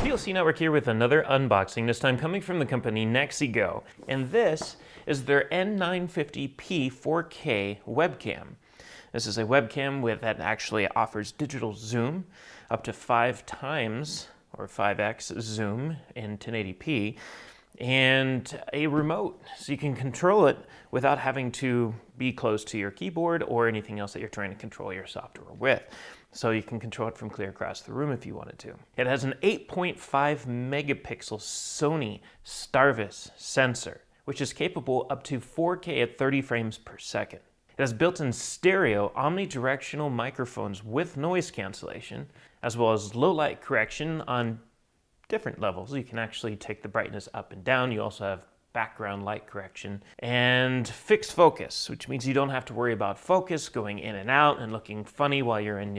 TLC Network here with another unboxing, this time coming from the company NexiGo. And this is their N950P 4K webcam. This is a webcam that actually offers digital zoom up to 5 times or 5x zoom in 1080p and a remote, so you can control it without having to be close to your keyboard or anything else that you're trying to control your software with. So you can control it from clear across the room if you wanted to. It has an 8.5 megapixel Sony Starvis sensor, which is capable up to 4K at 30 frames per second. It has built-in stereo omnidirectional microphones with noise cancellation, as well as low light correction on different levels. You can actually take the brightness up and down. You also have background light correction and fixed focus, which means you don't have to worry about focus going in and out and looking funny while you're in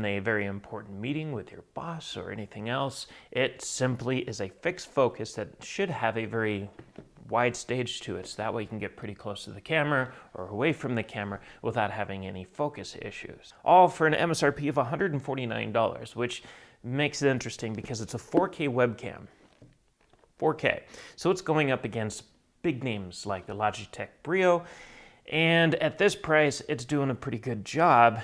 a very important meeting with your boss or anything else. It simply is a fixed focus that should have a very wide stage to it, so that way you can get pretty close to the camera or away from the camera without having any focus issues. All for an MSRP of $149, which makes it interesting because it's a 4K webcam. 4K. So it's going up against big names like the Logitech Brio, and at this price it's doing a pretty good job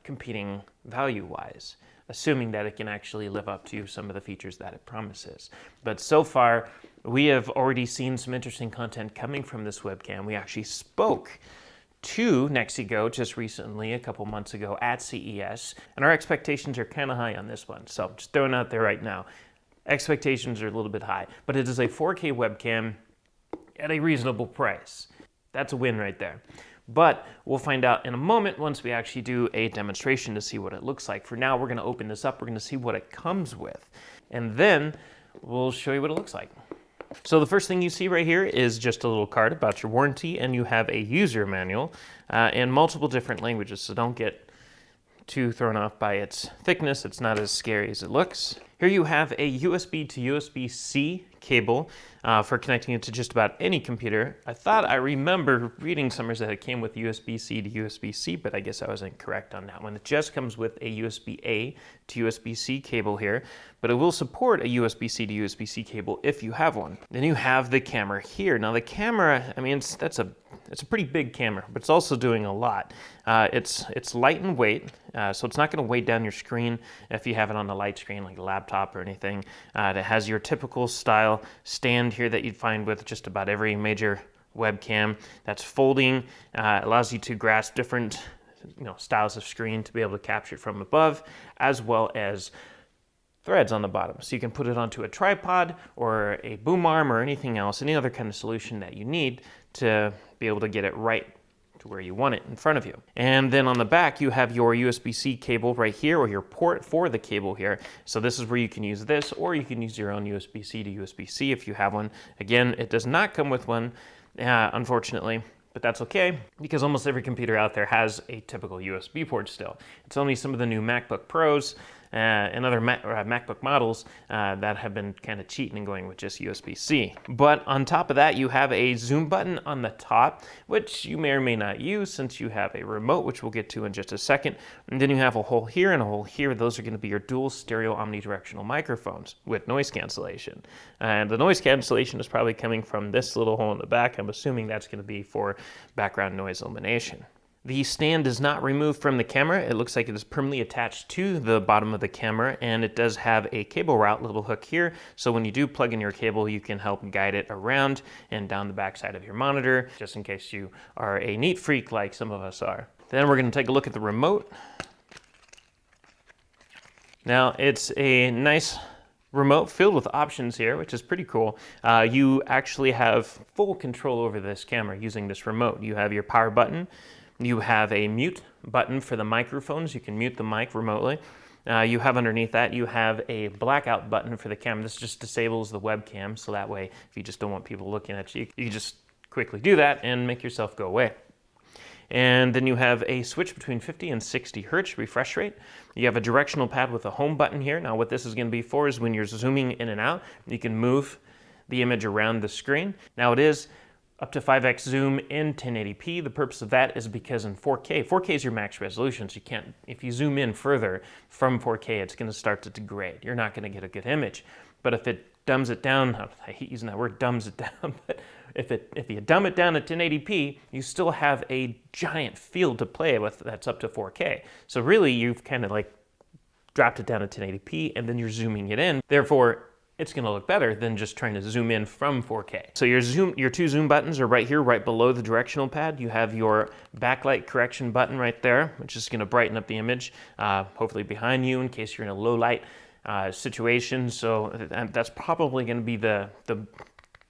competing value-wise, assuming that it can actually live up to some of the features that it promises. But so far, we have already seen some interesting content coming from this webcam. We actually spoke to NexiGo just recently, a couple months ago at CES, and our expectations are kind of high on this one, so just throwing it out there right now. Expectations are a little bit high, but it is a 4K webcam at a reasonable price. That's a win right there. But we'll find out in a moment once we actually do a demonstration to see what it looks like. For now, we're going to open this up. We're going to see what it comes with, and then we'll show you what it looks like. So the first thing you see right here is just a little card about your warranty, and you have a user manual in multiple different languages, so don't get too thrown off by its thickness. It's not as scary as it looks. Here you have a USB to USB-C cable for connecting it to just about any computer. I thought I remember reading somewhere that it came with USB-C to USB-C, but I guess I was incorrect on that one. It just comes with a USB-A to USB-C cable here, but it will support a USB-C to USB-C cable if you have one. Then you have the camera here. Now the camera, I mean, it's a pretty big camera, but it's also doing a lot. It's light in weight, so it's not going to weigh down your screen if you have it on a light screen like a laptop or anything. It has your typical style stand here that you'd find with just about every major webcam. That's folding, allows you to grasp different styles of screen to be able to capture it from above, as well as threads on the bottom. So you can put it onto a tripod or a boom arm or anything else, any other kind of solution that you need to be able to get it right to where you want it in front of you. And then on the back, you have your USB-C cable right here, or your port for the cable here. So this is where you can use this, or you can use your own USB-C to USB-C if you have one. Again, it does not come with one, unfortunately, but that's okay, because almost every computer out there has a typical USB port still. It's only some of the new MacBook Pros and other MacBook models that have been kind of cheating and going with just USB-C. But on top of that, you have a zoom button on the top, which you may or may not use since you have a remote, which we'll get to in just a second. And then you have a hole here and a hole here. Those are going to be your dual stereo omnidirectional microphones with noise cancellation. And the noise cancellation is probably coming from this little hole in the back. I'm assuming that's going to be for background noise elimination. The stand is not removed from the camera. It looks like it is permanently attached to the bottom of the camera, and it does have a cable route little hook here, so when you do plug in your cable, you can help guide it around and down the backside of your monitor, just in case you are a neat freak like some of us are. Then we're going to take a look at the remote. Now, it's a nice remote filled with options here, which is pretty cool. You actually have full control over this camera using this remote. You have your power button. You have a mute button for the microphones. You can mute the mic remotely. You have underneath that, you have a blackout button for the camera. This just disables the webcam, so that way, if you just don't want people looking at you, you just quickly do that and make yourself go away. And then you have a switch between 50 and 60 hertz refresh rate. You have a directional pad with a home button here. Now what this is going to be for is when you're zooming in and out, you can move the image around the screen. Now it is up to 5x zoom in 1080p. The purpose of that is because in 4K is your max resolution, so you can't, if you zoom in further from 4K, it's going to start to degrade. You're not going to get a good image. But if it dumbs it down, I hate using that word, dumbs it down, but if you dumb it down to 1080p, you still have a giant field to play with that's up to 4K. So really, you've kind of like dropped it down to 1080p, and then you're zooming it in. Therefore, it's going to look better than just trying to zoom in from 4K. So your two zoom buttons are right here, right below the directional pad. You have your backlight correction button right there, which is going to brighten up the image, hopefully behind you in case you're in a low light situation. So that's probably going to be the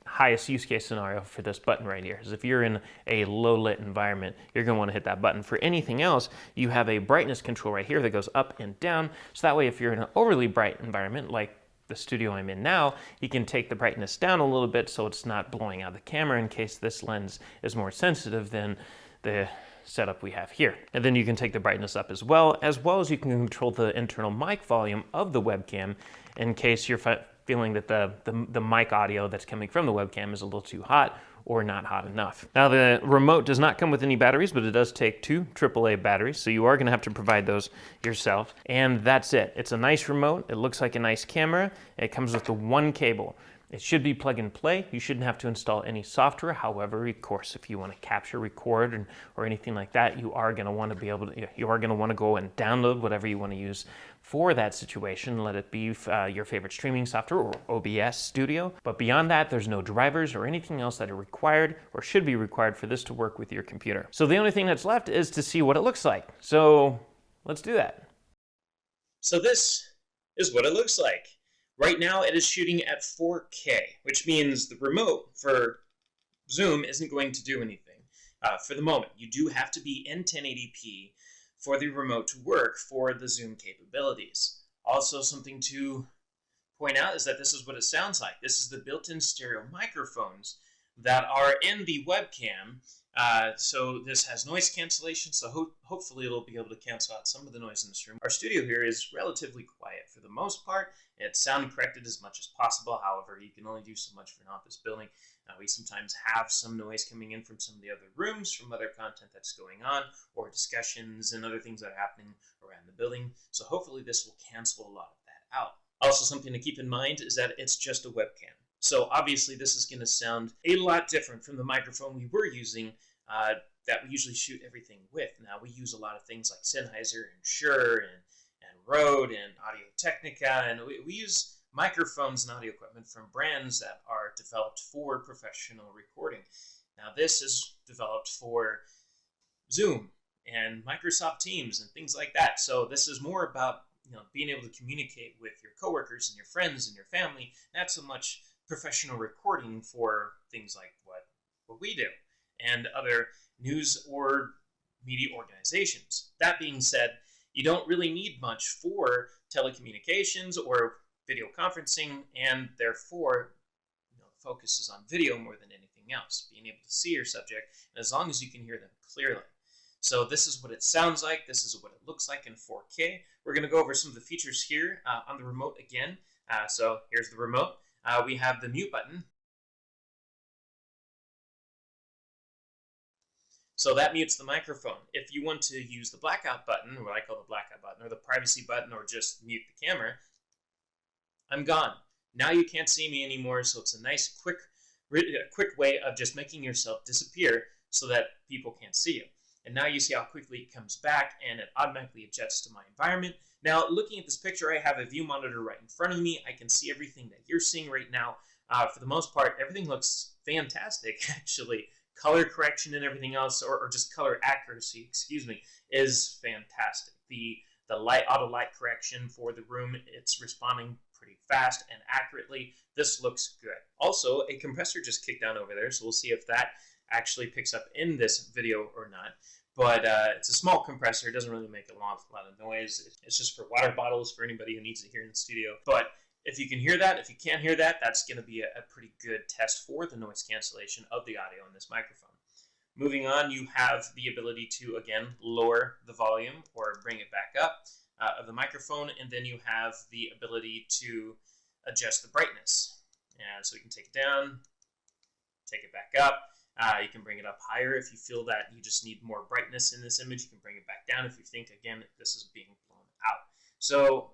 highest use case scenario for this button right here. Is if you're in a low lit environment, you're going to want to hit that button. For anything else, you have a brightness control right here that goes up and down. So that way, if you're in an overly bright environment, like the studio I'm in now, you can take the brightness down a little bit so it's not blowing out the camera in case this lens is more sensitive than the setup we have here. And then you can take the brightness up as well as you can control the internal mic volume of the webcam in case you're feeling that the mic audio that's coming from the webcam is a little too hot or not hot enough. Now the remote does not come with any batteries, but it does take 2 AAA batteries, so you are going to have to provide those yourself. And that's it. It's a nice remote. It looks like a nice camera. It comes with the 1 cable. It should be plug and play. You shouldn't have to install any software. However, of course, if you want to capture, record, or anything like that, you are going to want to be able to. You are going to want to go and download whatever you want to use for that situation. Let it be your favorite streaming software or OBS Studio. But beyond that, there's no drivers or anything else that are required or should be required for this to work with your computer. So the only thing that's left is to see what it looks like. So let's do that. So this is what it looks like. Right now it is shooting at 4K, which means the remote for zoom isn't going to do anything for the moment. You do have to be in 1080p for the remote to work for the zoom capabilities. Also, something to point out is that this is what it sounds like. This is the built-in stereo microphones that are in the webcam. So this has noise cancellation, so hopefully it'll be able to cancel out some of the noise in this room. Our studio here is relatively quiet for the most part. It's sound corrected as much as possible. However, you can only do so much for an office building. We sometimes have some noise coming in from some of the other rooms, from other content that's going on, or discussions and other things that are happening around the building. So hopefully this will cancel a lot of that out. Also, something to keep in mind is that it's just a webcam. So obviously this is going to sound a lot different from the microphone we were using that we usually shoot everything with. Now we use a lot of things like Sennheiser and Shure and Rode and Audio-Technica, and we use microphones and audio equipment from brands that are developed for professional recording. Now this is developed for Zoom and Microsoft Teams and things like that. So this is more about being able to communicate with your coworkers and your friends and your family, not so much professional recording for things like what we do and other news or media organizations. That being said, you don't really need much for telecommunications or video conferencing, and therefore the focus is on video more than anything else, being able to see your subject, and as long as you can hear them clearly. So this is what it sounds like. This is what it looks like in 4K. We're going to go over some of the features here on the remote again. So here's the remote. We have the mute button. So that mutes the microphone. If you want to use the blackout button, or what I call the blackout button, or the privacy button, or just mute the camera, I'm gone. Now you can't see me anymore, so it's a nice, quick way of just making yourself disappear so that people can't see you. And now you see how quickly it comes back, and it automatically adjusts to my environment. Now, looking at this picture, I have a view monitor right in front of me. I can see everything that you're seeing right now. For the most part, everything looks fantastic, actually. Color correction and everything else, or just color accuracy, excuse me, is fantastic. The auto light correction for the room, it's responding pretty fast and accurately. This looks good. Also, a compressor just kicked down over there, so we'll see if that actually picks up in this video or not. But it's a small compressor. It doesn't really make a lot of noise. It's just for water bottles for anybody who needs it here in the studio. But if you can hear that, if you can't hear that, that's going to be a pretty good test for the noise cancellation of the audio in this microphone. Moving on, you have the ability to, again, lower the volume or bring it back up of the microphone, and then you have the ability to adjust the brightness. And so you can take it down, take it back up. You can bring it up higher if you feel that you just need more brightness in this image. You can bring it back down if you think, again, this is being blown out. So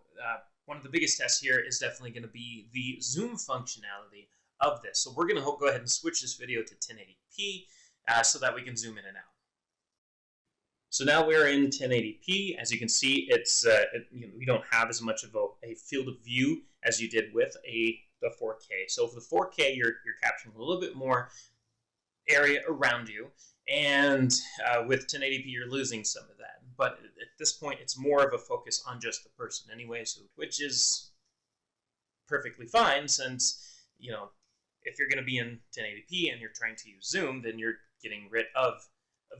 one of the biggest tests here is definitely going to be the zoom functionality of this. So we're going to go ahead and switch this video to 1080p so that we can zoom in and out. So now we're in 1080p. As you can see, it's we don't have as much of a field of view as you did with the 4K. So for the 4K, you're capturing a little bit more area around you, and with 1080p, you're losing some of that. But at this point, it's more of a focus on just the person anyway, so which is perfectly fine, since if you're going to be in 1080p and you're trying to use zoom, then you're getting rid of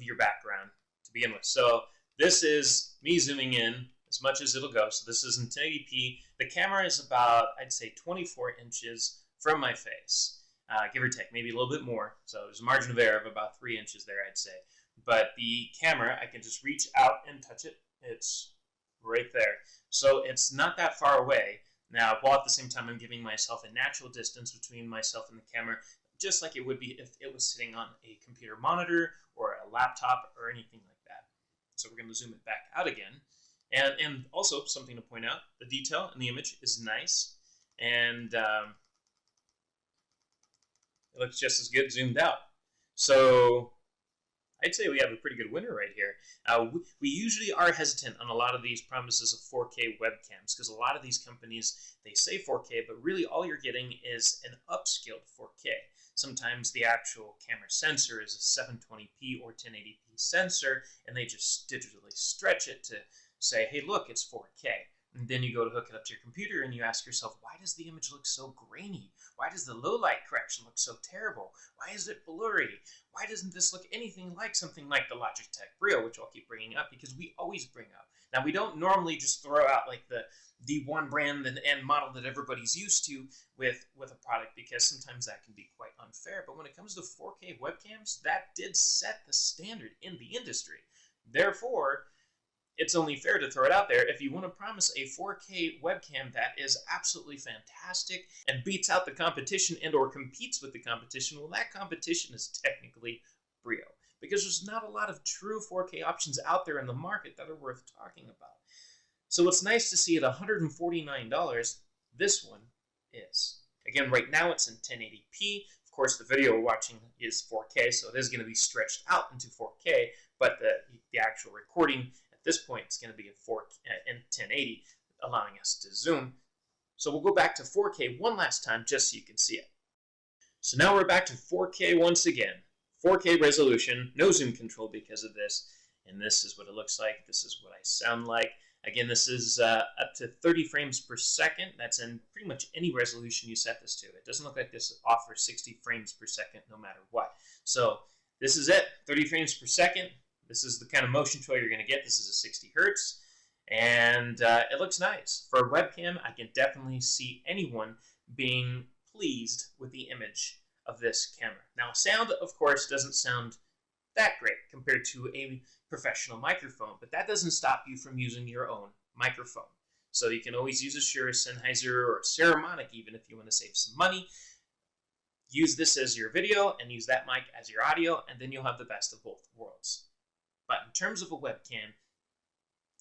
your background to begin with. So this is me zooming in as much as it'll go. So this is in 1080p. The camera is about, I'd say, 24 inches from my face, give or take, maybe a little bit more. So there's a margin of error of about 3 inches there, I'd say. But the camera, I can just reach out and touch it. It's right there. So it's not that far away. Now, while at the same time I'm giving myself a natural distance between myself and the camera, just like it would be if it was sitting on a computer monitor or a laptop or anything like that. So we're going to zoom it back out again. And also, something to point out, the detail in the image is nice, and it looks just as good zoomed out. So I'd say we have a pretty good winner right here. We usually are hesitant on a lot of these promises of 4K webcams, because a lot of these companies, they say 4K, but really all you're getting is an upscaled 4K. Sometimes the actual camera sensor is a 720p or 1080p sensor, and they just digitally stretch it to say, hey, look, it's 4K. And then you go to hook it up to your computer and you ask yourself, why does the image look so grainy? Why does the low light correction look so terrible? Why is it blurry? Why doesn't this look anything like something like the Logitech Brio, which I'll keep bringing up because we always bring up. Now, we don't normally just throw out like the one brand and model that everybody's used to with a product, because sometimes that can be quite unfair. But when it comes to 4K webcams, that did set the standard in the industry. Therefore, it's only fair to throw it out there. If you want to promise a 4K webcam that is absolutely fantastic and beats out the competition and or competes with the competition, well, that competition is technically Brio, because there's not a lot of true 4K options out there in the market that are worth talking about. So it's nice to see at $149, this one is. Again, right now it's in 1080p. Of course, the video we're watching is 4K, so it is going to be stretched out into 4K, but the actual recording at this point is going to be in 1080, allowing us to zoom. So we'll go back to 4K one last time just so you can see it. So now we're back to 4K once again. 4K resolution, no zoom control because of this, and this is what it looks like. This is what I sound like. Again, this is up to 30 frames per second. That's in pretty much any resolution you set this to. It doesn't look like this offers 60 frames per second no matter what. So this is it, 30 frames per second. This is the kind of motion control you're going to get. This is a 60 hertz, and it looks nice. For a webcam, I can definitely see anyone being pleased with the image of this camera. Now, sound, of course, doesn't sound that great compared to a professional microphone, but that doesn't stop you from using your own microphone. So you can always use a Shure, Sennheiser, or a Saramonic even if you want to save some money. Use this as your video and use that mic as your audio, and then you'll have the best of both worlds. But in terms of a webcam,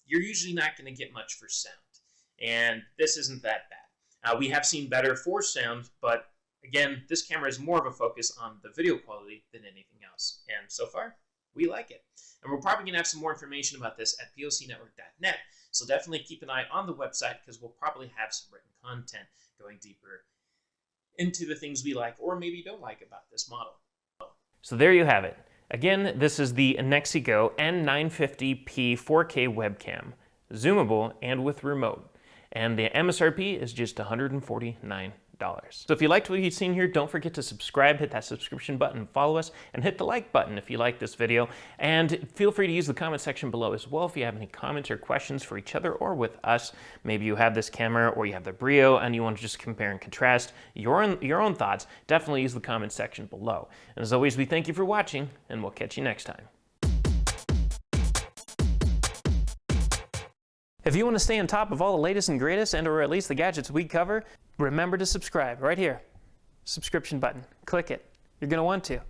you're usually not going to get much for sound, and this isn't that bad. We have seen better for sound, but again, this camera is more of a focus on the video quality than anything else, and so far, we like it. And we're probably going to have some more information about this at POCnetwork.net, so definitely keep an eye on the website because we'll probably have some written content going deeper into the things we like or maybe don't like about this model. So there you have it. Again, this is the NexiGo N950P 4K webcam, zoomable and with remote, and the MSRP is just $149. So if you liked what you've seen here, don't forget to subscribe, hit that subscription button, follow us, and hit the like button if you like this video. And feel free to use the comment section below as well if you have any comments or questions for each other or with us. Maybe you have this camera or you have the Brio and you want to just compare and contrast your own thoughts. Definitely use the comment section below. And as always, we thank you for watching, and we'll catch you next time. If you want to stay on top of all the latest and greatest, and or at least the gadgets we cover, remember to subscribe right here. Subscription button. Click it. You're going to want to.